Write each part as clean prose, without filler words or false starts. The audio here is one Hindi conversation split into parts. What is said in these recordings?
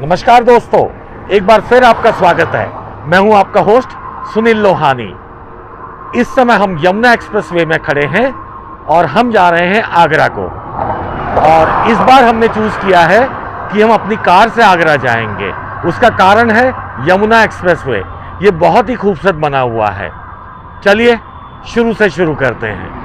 नमस्कार दोस्तों, एक बार फिर आपका स्वागत है। मैं हूं आपका होस्ट सुनील लोहानी। इस समय हम यमुना एक्सप्रेसवे में खड़े हैं और हम जा रहे हैं आगरा को। और इस बार हमने चूज किया है कि हम अपनी कार से आगरा जाएंगे। उसका कारण है यमुना एक्सप्रेसवे। ये बहुत ही खूबसूरत बना हुआ है। चलिए शुरू से शुरू करते हैं।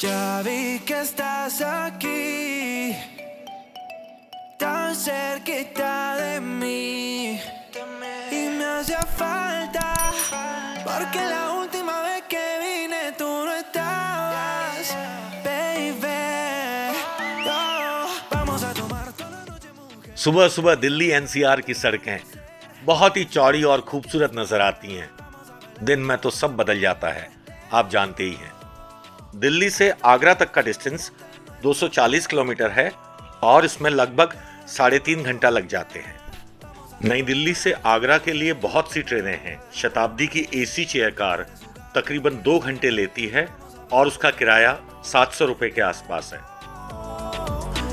Ya vi que estás aquí, tan cerquita de mí, y me hacía falta, porque la última vez que vine tú no estabas, baby. Oh, vamos a tomar toda la noche, mujer. सुबह सुबह दिल्ली एनसीआर की सड़कें बहुत ही चौड़ी और खूबसूरत नजर आती हैं। दिन में तो सब बदल जाता है, आप जानते ही हैं। दिल्ली से आगरा तक का डिस्टेंस 240 किलोमीटर है और इसमें लगभग 3.5 घंटा लग जाते हैं। नई दिल्ली से आगरा के लिए बहुत सी ट्रेनें हैं। शताब्दी की एसी चेयर कार तकरीबन 2 घंटे लेती है और उसका किराया 700 रुपए के आसपास है।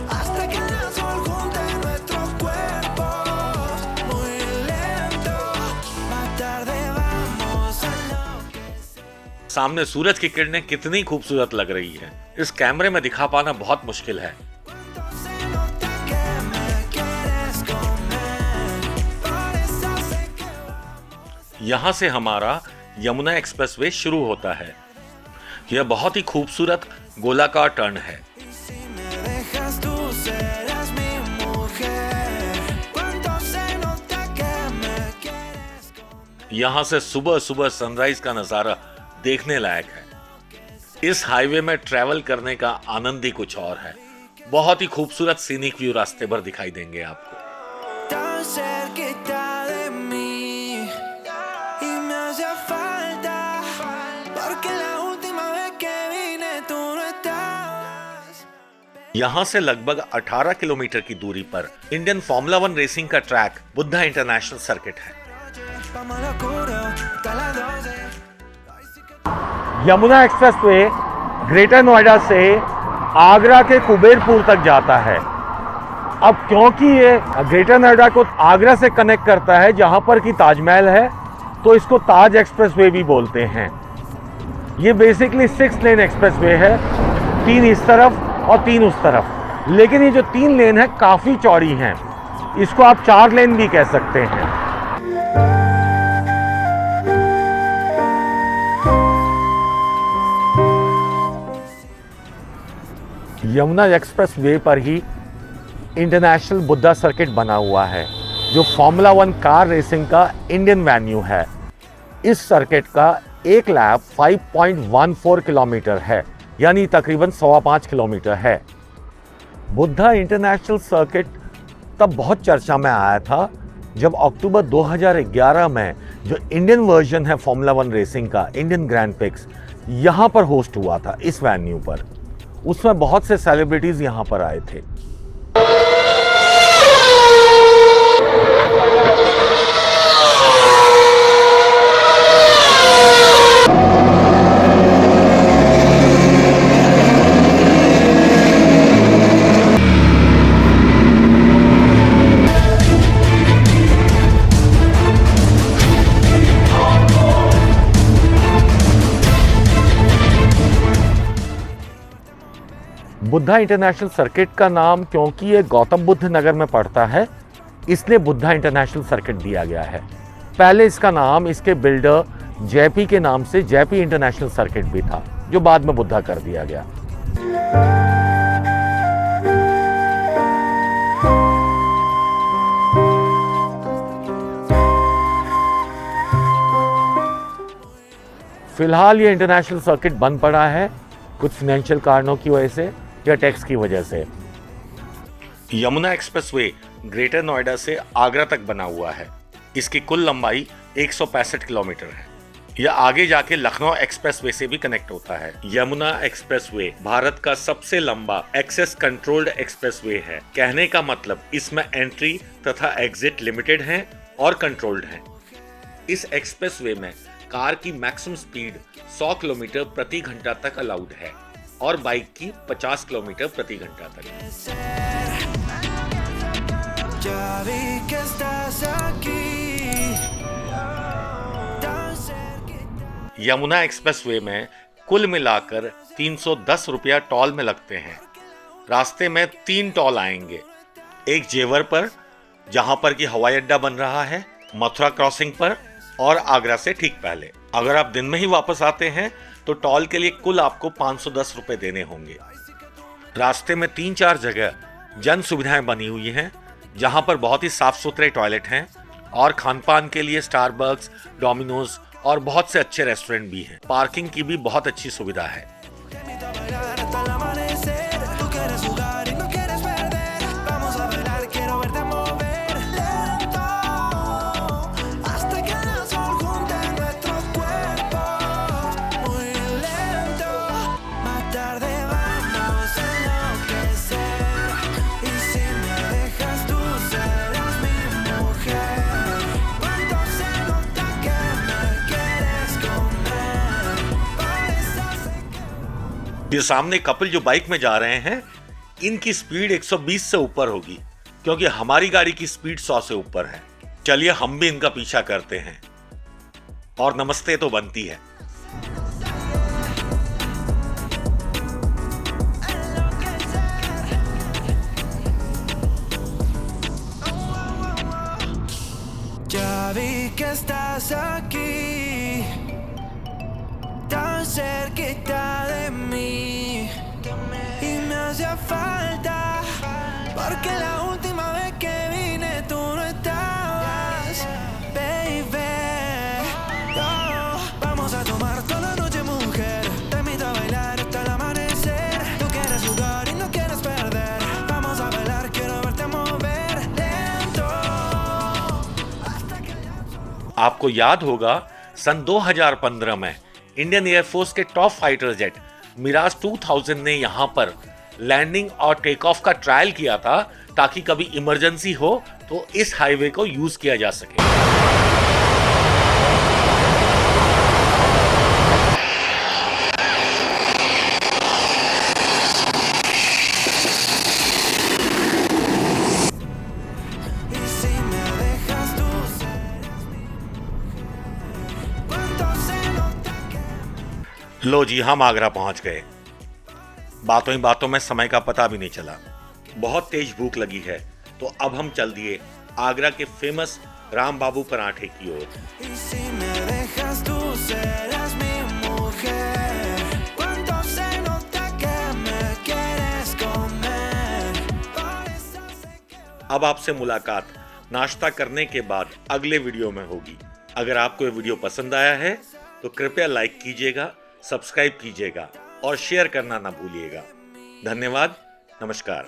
Hasta que el sol junte nuestros cuerpos, muy lento, más tarde vamos a enloquecer. सामने सूरज की किरणें कितनी खूबसूरत लग रही है, इस कैमरे में दिखा पाना बहुत मुश्किल है। Se nota que me quieres comer, por eso sé que यहां से हमारा यमुना एक्सप्रेसवे शुरू होता है। यह बहुत ही खूबसूरत गोलाकार टर्न है। si me dejas tú serás mi mujer. Cuando se nota que me quieres comer. यहां से सुबह सुबह सनराइज का नजारा देखने लायक है। इस हाईवे में ट्रैवल करने का आनंद ही कुछ और है। बहुत ही खूबसूरत सीनिक व्यू रास्ते भर दिखाई देंगे आपको। Tan cerquita de mí, y me hacía falta, porque la última vez que vine tú no estabas. यहां से लगभग 18 किलोमीटर की दूरी पर इंडियन फॉर्मूला 1 रेसिंग का ट्रैक बुद्धा इंटरनेशनल सर्किट है। Vamos a lo oscuro, hasta las 12. Yamuna expressway greater Noida से आगरा के कुबेरपुर तक जाता है। अब क्योंकि ये ग्रेटर नोएडा को आगरा से कनेक्ट करता है, जहां पर कि ताजमहल है, तो इसको ताज एक्सप्रेसवे भी बोलते हैं। ये बेसिकली 6 लेन एक्सप्रेसवे है, 3 इस तरफ और 3 उस तरफ। लेकिन ये जो 3 लेन है काफी चौड़ी हैं। इसको आप 4 लेन भी कह सकते हैं। यमुना एक्सप्रेस वे पर ही इंटरनेशनल बुद्धा सर्किट बना हुआ है, जो फॉर्मूला 1 कार रेसिंग का इंडियन वेन्यू है। इस सर्किट का एक लैप 5.14 किलोमीटर है, यानी तकरीबन 5.25 किलोमीटर है। बुद्धा इंटरनेशनल सर्किट तब बहुत चर्चा में आया था जब अक्टूबर 2011 में जो इंडियन वर्जन है फॉर्मूला 1 रेसिंग का, इंडियन ग्रैंड प्रिक्स, यहाँ पर होस्ट हुआ था इस वेन्यू पर। उसमें बहुत से सेलिब्रिटीज यहाँ पर आए थे। बुद्धा इंटरनेशनल सर्किट का नाम क्योंकि ये गौतम बुद्ध नगर में पड़ता है, इसलिए बुद्धा इंटरनेशनल सर्किट दिया गया है। पहले इसका नाम इसके बिल्डर जेपी के नाम से जेपी इंटरनेशनल सर्किट भी था, जो बाद में बुद्धा कर दिया गया। फिलहाल ये इंटरनेशनल सर्किट बंद पड़ा है, कुछ फाइनेंशियल कारणों की वजह से या टैक्स की वजह से। यमुना एक्सप्रेसवे ग्रेटर नोएडा से आगरा तक बना हुआ है। इसकी कुल लंबाई 165 किलोमीटर है। यह आगे जाके लखनऊ एक्सप्रेसवे से भी कनेक्ट होता है। यमुना एक्सप्रेसवे भारत का सबसे लंबा एक्सेस कंट्रोल्ड एक्सप्रेसवे है। कहने का मतलब इसमें एंट्री तथा एग्जिट लिमिटेड हैं और कंट्रोल्ड हैं। इस एक्सप्रेसवे में कार की मैक्सिमम स्पीड 100 किलोमीटर प्रति घंटा तक अलाउड है और बाइक की 50 किलोमीटर प्रति घंटा तक। यमुना एक्सप्रेसवे में कुल मिलाकर 310 रुपया टोल में लगते हैं। रास्ते में 3 टोल आएंगे, एक जेवर पर जहां पर कि हवाई अड्डा बन रहा है, मथुरा क्रॉसिंग पर और आगरा से ठीक पहले। अगर आप दिन में ही वापस आते हैं तो टोल के लिए कुल आपको 510 रुपए देने होंगे। रास्ते में 3-4 जगह जन सुविधाएं बनी हुई हैं जहां पर बहुत ही साफ सुथरे टॉयलेट हैं और खान पान के लिए स्टारबक्स, डोमिनोज और बहुत से अच्छे रेस्टोरेंट भी हैं। पार्किंग की भी बहुत अच्छी सुविधा है। ये सामने कपल जो बाइक में जा रहे हैं, इनकी स्पीड 120 से ऊपर होगी क्योंकि हमारी गाड़ी की स्पीड 100 से ऊपर है। चलिए हम भी इनका पीछा करते हैं और नमस्ते तो बनती है। Ya vi que estás aquí, tan cerquita de mí, y me hacía falta, porque la última vez que vine tú no estabas, baby. Oh, vamos a tomar toda la noche, mujer, te invito a bailar hasta el amanecer. Tú quieres jugar y no quieres perder, vamos a bailar, quiero verte mover lento. आपको याद होगा सन 2015 में इंडियन एयरफोर्स के टॉप फाइटर जेट मिराज 2000 ने यहां पर लैंडिंग और टेक ऑफ का ट्रायल किया था ताकि कभी इमरजेंसी हो तो इस हाईवे को यूज किया जा सके। लो जी, हम आगरा पहुंच गए। बातों ही बातों में समय का पता भी नहीं चला। बहुत तेज भूख लगी है तो अब हम चल दिए आगरा के फेमस राम बाबू पराठे की ओर। अब आपसे मुलाकात नाश्ता करने के बाद अगले वीडियो में होगी। अगर आपको ये वीडियो पसंद आया है तो कृपया लाइक कीजिएगा, सब्सक्राइब कीजिएगा और शेयर करना ना भूलिएगा। धन्यवाद, नमस्कार।